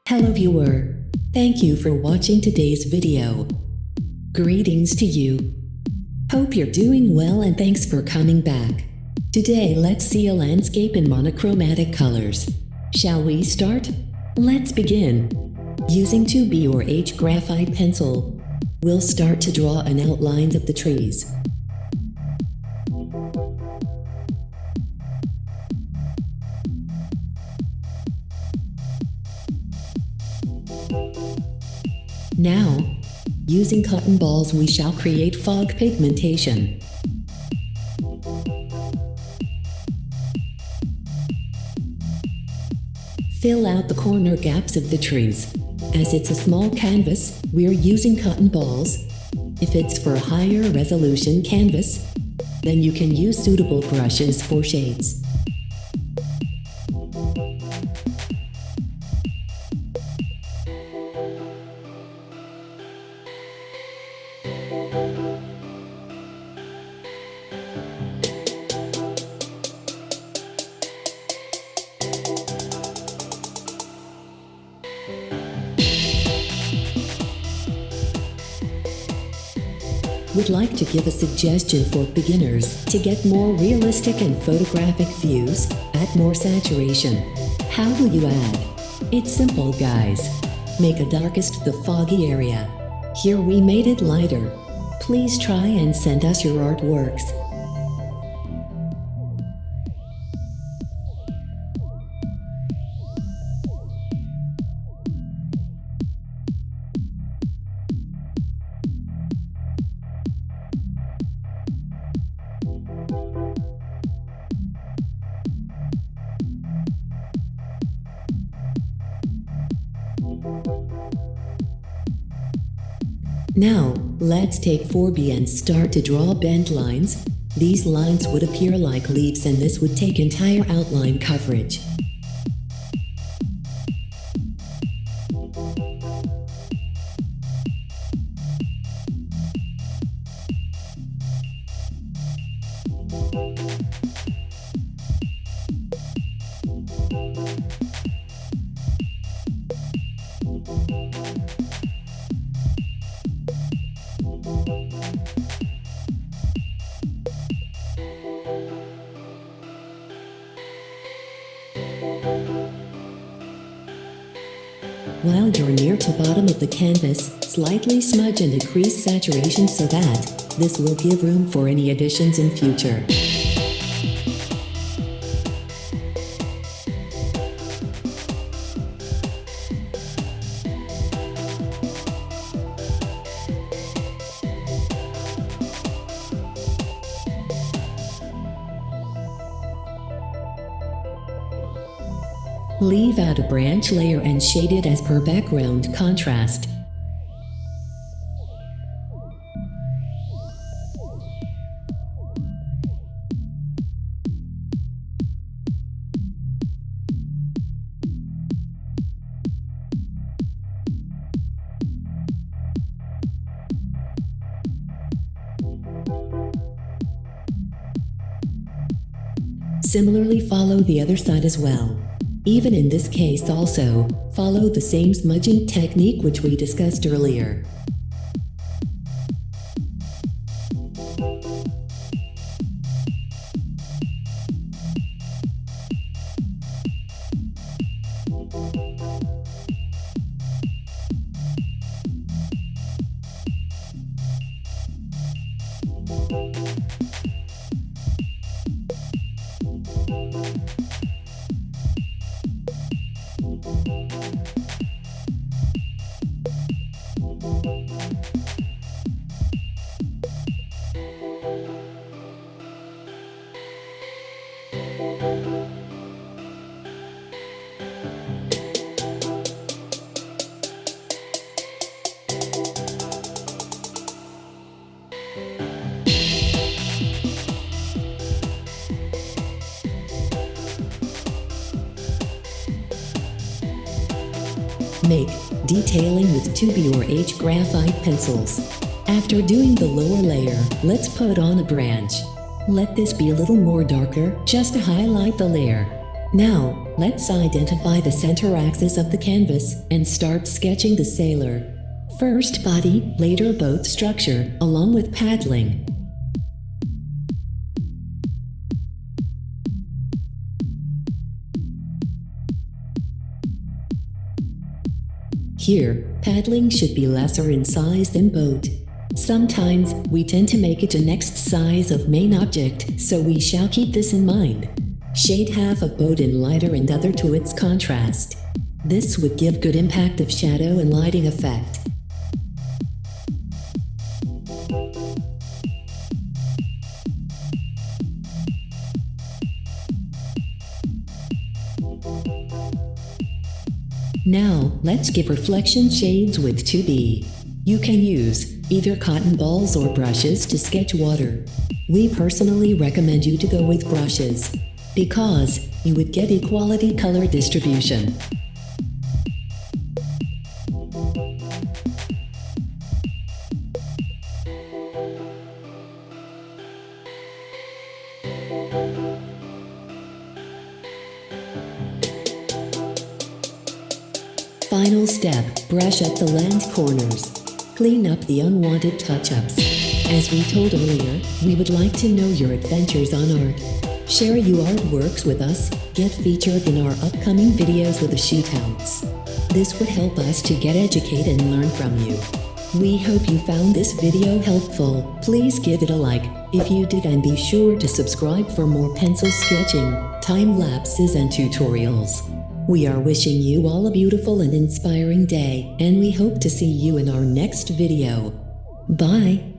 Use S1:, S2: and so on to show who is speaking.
S1: Hello viewer, thank you for watching today's video. Greetings to you. Hope you're doing well and thanks for coming back. Today let's see a landscape in monochromatic colors. Shall we start? Let's begin. Using 2B or H graphite pencil, we'll start to draw an outline of the trees. Now, using cotton balls we shall create fog pigmentation. Fill out the corner gaps of the trees. As it's a small canvas, we're using cotton balls. If it's for a higher resolution canvas, then you can use suitable brushes for shades. Would like to give a suggestion for beginners to get more realistic and photographic views, add more saturation. How will you add? It's simple guys. Make a darkest the foggy area. Here we made it lighter. Please try and send us your artworks. Now, let's take 4B and start to draw bent lines. These lines would appear like leaves and this would take entire outline coverage. While you're near to bottom of the canvas, slightly smudge and decrease saturation so that this will give room for any additions in future. Leave out a branch layer and shade it as per background contrast. Similarly, follow the other side as well. Even in this case also, follow the same smudging technique which we discussed earlier. Make detailing with 2B or H graphite pencils. After doing the lower layer, let's put on a branch. Let this be a little more darker just to highlight the layer. Now, let's identify the center axis of the canvas and start sketching the sailor. First body, later boat structure, along with paddling. Here, paddling should be lesser in size than boat. Sometimes, we tend to make it a next size of main object, so we shall keep this in mind. Shade half of boat in lighter and other to its contrast. This would give good impact of shadow and lighting effect. Now, let's give reflection shades with 2B. You can use either cotton balls or brushes to sketch water. We personally recommend you to go with brushes, because you would get equality color distribution. Final step, brush up the land corners. Clean up the unwanted touch-ups. As we told earlier, we would like to know your adventures on art. Share your artworks with us, get featured in our upcoming videos with the shootouts. This would help us to get educated and learn from you. We hope you found this video helpful. Please give it a like if you did, and be sure to subscribe for more pencil sketching, time lapses and tutorials. We are wishing you all a beautiful and inspiring day, and we hope to see you in our next video. Bye!